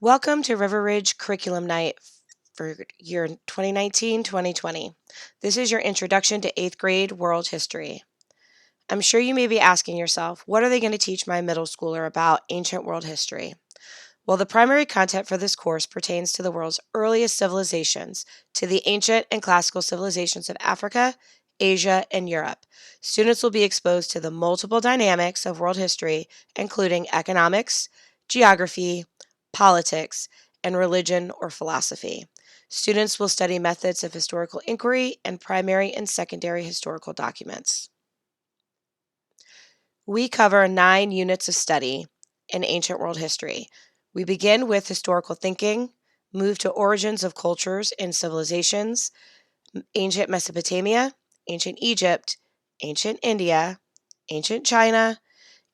Welcome to River Ridge Curriculum Night for year 2019-2020. This is your introduction to 8th grade world history. I'm sure you may be asking yourself, what are they going to teach my middle schooler about ancient world history? Well, the primary content for this course pertains to the world's earliest civilizations, to the ancient and classical civilizations of Africa, Asia, and Europe. Students will be exposed to the multiple dynamics of world history, including economics, geography, politics, and religion or philosophy. Students will study methods of historical inquiry and primary and secondary historical documents. We cover 9 units of study in ancient world history. We begin with historical thinking, move to origins of cultures and civilizations, ancient Mesopotamia, ancient Egypt, ancient India, ancient China,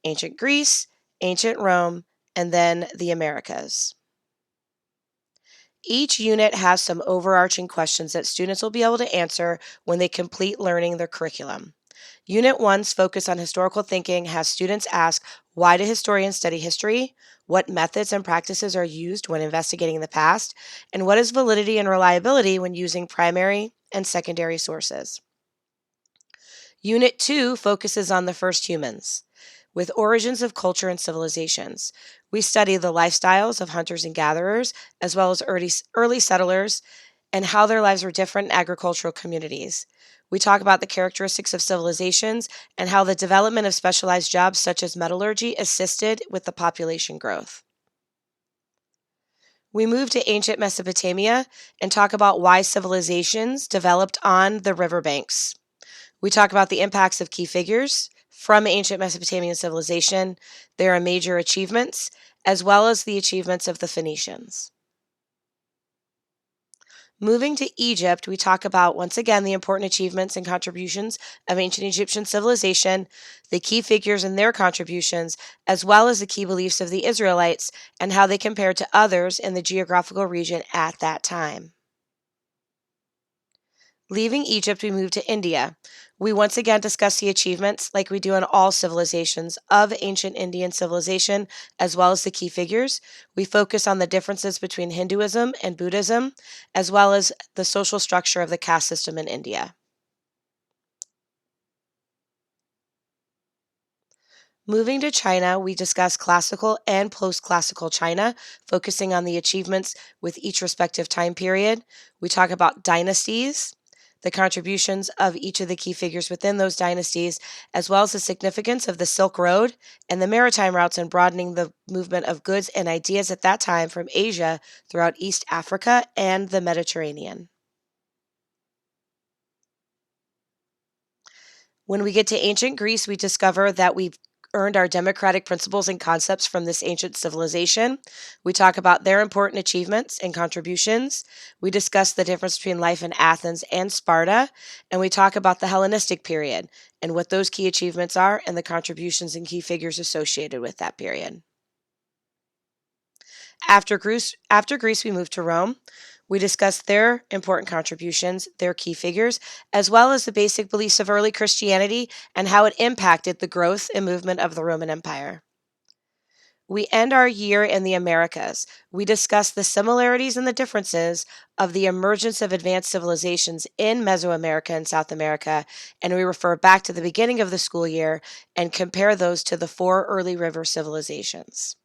ancient Greece, ancient Rome, and then the Americas. Each unit has some overarching questions that students will be able to answer when they complete learning their curriculum. Unit 1's focus on historical thinking has students ask, why do historians study history? What methods and practices are used when investigating the past? And what is validity and reliability when using primary and secondary sources? Unit 2 focuses on the first humans, with origins of culture and civilizations. We study the lifestyles of hunters and gatherers, as well as early settlers, and how their lives were different in agricultural communities. We talk about the characteristics of civilizations and how the development of specialized jobs such as metallurgy assisted with the population growth. We move to ancient Mesopotamia and talk about why civilizations developed on the riverbanks. We talk about the impacts of key figures from ancient Mesopotamian civilization, their major achievements, as well as the achievements of the Phoenicians. Moving to Egypt, we talk about, once again, the important achievements and contributions of ancient Egyptian civilization, the key figures and their contributions, as well as the key beliefs of the Israelites and how they compared to others in the geographical region at that time. Leaving Egypt, we move to India. We once again discuss the achievements, like we do in all civilizations, of ancient Indian civilization, as well as the key figures. We focus on the differences between Hinduism and Buddhism, as well as the social structure of the caste system in India. Moving to China, we discuss classical and post-classical China, focusing on the achievements with each respective time period. We talk about dynasties, the contributions of each of the key figures within those dynasties, as well as the significance of the Silk Road and the maritime routes in broadening the movement of goods and ideas at that time from Asia throughout East Africa and the Mediterranean. When we get to ancient Greece, we discover that we've earned our democratic principles and concepts from this ancient civilization. We talk about their important achievements and contributions. We discuss the difference between life in Athens and Sparta, and we talk about the Hellenistic period and what those key achievements are and the contributions and key figures associated with that period. After Greece, we move to Rome. We discuss their important contributions, their key figures, as well as the basic beliefs of early Christianity and how it impacted the growth and movement of the Roman Empire. We end our year in the Americas. We discuss the similarities and the differences of the emergence of advanced civilizations in Mesoamerica and South America, and we refer back to the beginning of the school year and compare those to the 4 early river civilizations.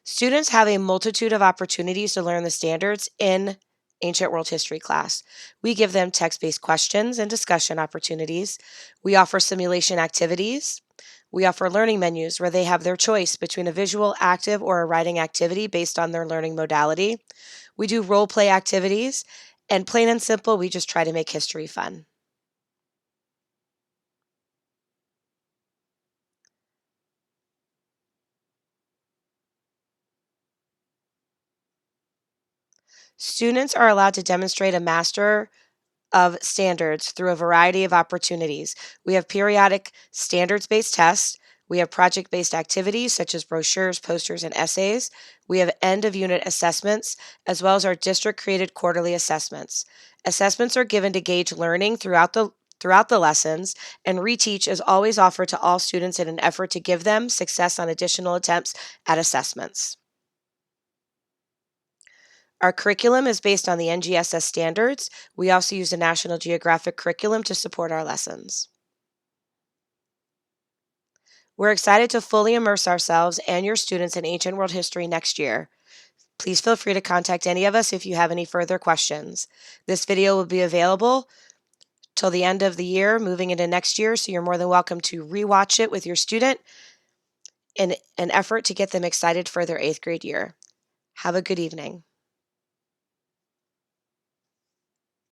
Students have a multitude of opportunities to learn the standards in Ancient World History class. We give them text-based questions and discussion opportunities. We offer simulation activities. We offer learning menus where they have their choice between a visual, active, or a writing activity based on their learning modality. We do role play activities, and plain and simple, we just try to make history fun. Students are allowed to demonstrate a master of standards through a variety of opportunities. We have periodic standards-based tests. We have project-based activities such as brochures, posters, and essays. We have end-of-unit assessments, as well as our district-created quarterly assessments. Assessments are given to gauge learning throughout the lessons, and reteach is always offered to all students in an effort to give them success on additional attempts at assessments. Our curriculum is based on the NGSS standards. We also use a National Geographic curriculum to support our lessons. We're excited to fully immerse ourselves and your students in ancient world history next year. Please feel free to contact any of us if you have any further questions. This video will be available till the end of the year, moving into next year, so you're more than welcome to rewatch it with your student in an effort to get them excited for their 8th grade year. Have a good evening.